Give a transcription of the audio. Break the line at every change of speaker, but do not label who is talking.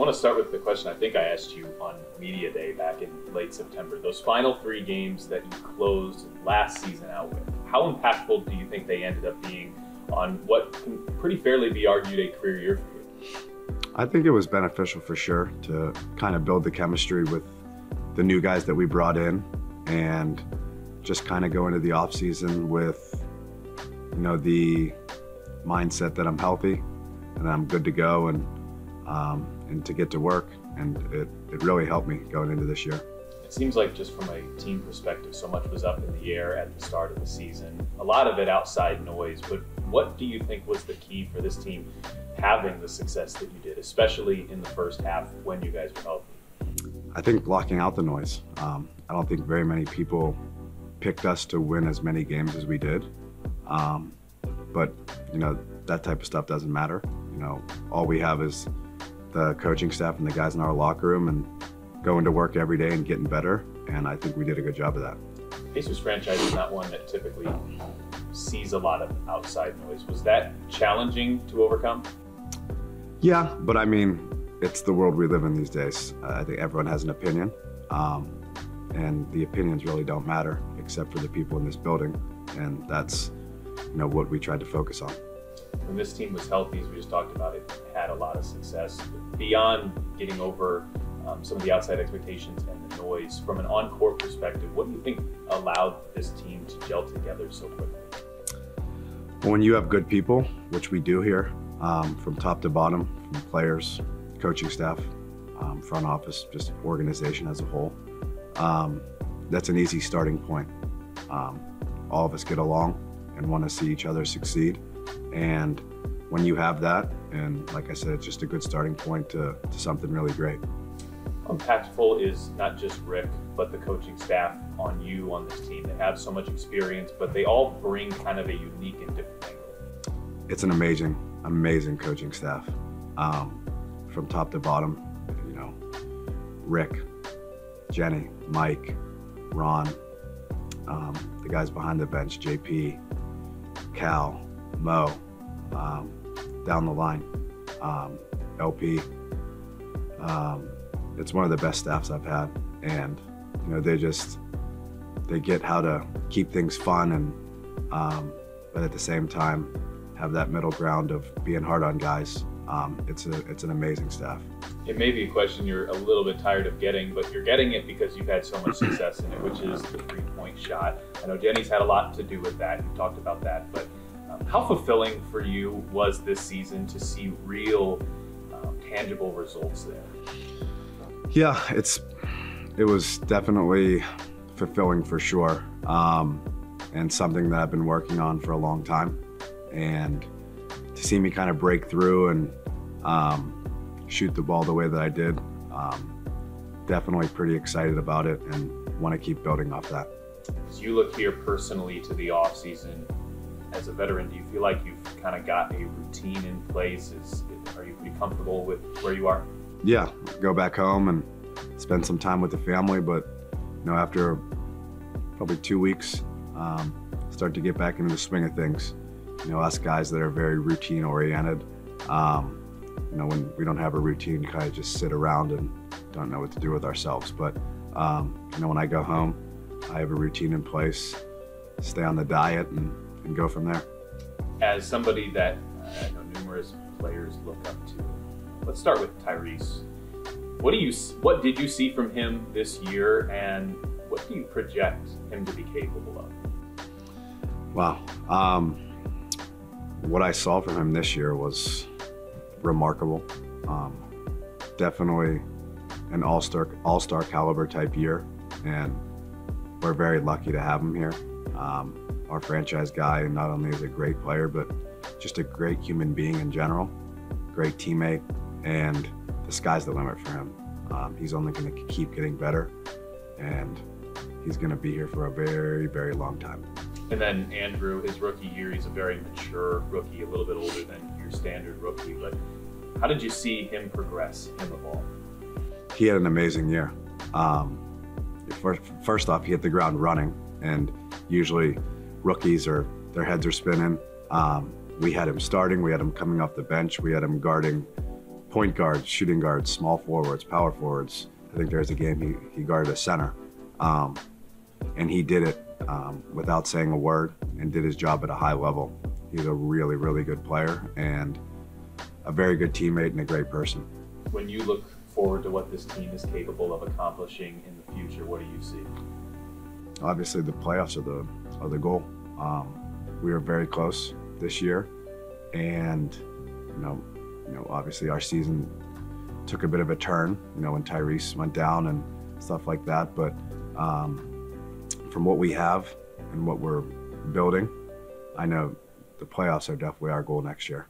want to start with the question I think I asked you on Media Day back in late September. Those final 3 games that you closed last season out with, how impactful do you think they ended up being on what can pretty fairly be argued a career year for you?
I think it was beneficial for sure to kind of build the chemistry with the new guys that we brought in and just kind of go into the off season with, the mindset that I'm healthy and I'm good to go and to get to work. And it really helped me going into this year.
It seems like just from a team perspective, so much was up in the air at the start of the season. A lot of it outside noise, but what do you think was the key for this team having the success that you did, especially in the first half when you guys were healthy?
I think blocking out the noise. I don't think very many people picked us to win as many games as we did. But that type of stuff doesn't matter. All we have is the coaching staff and the guys in our locker room and going to work every day and getting better. And I think we did a good job of that.
Pacers franchise is not one that typically sees a lot of outside noise. Was that challenging to overcome?
Yeah, but I mean, it's the world we live in these days. I think everyone has an opinion, and the opinions really don't matter except for the people in this building, and that's what we tried to focus on.
When this team was healthy, as we just talked about, it had a lot of success. Beyond getting over some of the outside expectations and the noise, from an on-court perspective, what do you think allowed this team to gel together so quickly?
Well, when you have good people, which we do here, from top to bottom, from players, coaching staff, front office, just organization as a whole, that's an easy starting point. All of us get along and want to see each other succeed. And when you have that, and like I said, it's just a good starting point to something really great.
Impactful is not just Rick, but the coaching staff on you, on this team. They have so much experience, but they all bring kind of a unique and different angle.
It's an amazing coaching staff. From top to bottom, Rick, Jenny, Mike, Ron, the guys behind the bench, JP, Cal, Mo, down the line, LP. It's one of the best staffs I've had, and they get how to keep things fun and but at the same time have that middle ground of being hard on guys. It's an amazing staff.
It may be a question you're a little bit tired of getting, but you're getting it because you've had so much success in it, which is the 3-point shot. I know Jenny's had a lot to do with that. You talked about that, but how fulfilling for you was this season to see real tangible results there?
Yeah, it was definitely fulfilling for sure, and something that I've been working on for a long time. And to see me kind of break through and shoot the ball the way that I did, definitely pretty excited about it and want to keep building off that.
As you look here personally to the off season, as a veteran, do you feel like you've kind of got a routine in place? Are you pretty comfortable with where you are?
Yeah, go back home and spend some time with the family, but after probably 2 weeks, start to get back into the swing of things. Us guys that are very routine oriented, when we don't have a routine, kind of just sit around and don't know what to do with ourselves. But when I go home, I have a routine in place, stay on the diet and go from there.
As somebody that I know numerous players look up to, let's start with Tyrese. What did you see from him this year, and what do you project him to be capable of?
Wow. What I saw from him this year was remarkable. Definitely an all-star caliber type year, and we're very lucky to have him here. Our franchise guy, and not only is a great player, but just a great human being in general, great teammate, and the sky's the limit for him. He's only going to keep getting better, and he's going to be here for a very, very long time.
And then Andrew, his rookie year, he's a very mature rookie, a little bit older than your standard rookie, but how did you see him progress, him evolve?
He had an amazing year. First off, he hit the ground running, and usually rookies their heads are spinning. We had him starting, we had him coming off the bench, we had him guarding point guards, shooting guards, small forwards, power forwards. I think there's a game he guarded a center, and he did it without saying a word and did his job at a high level. He's a really, really good player and a very good teammate and a great person.
When you look forward to what this team is capable of accomplishing in the future, what do you see?
Obviously, the playoffs are the goal. We were very close this year, and obviously our season took a bit of a turn, when Tyrese went down and stuff like that. But from what we have and what we're building, I know the playoffs are definitely our goal next year.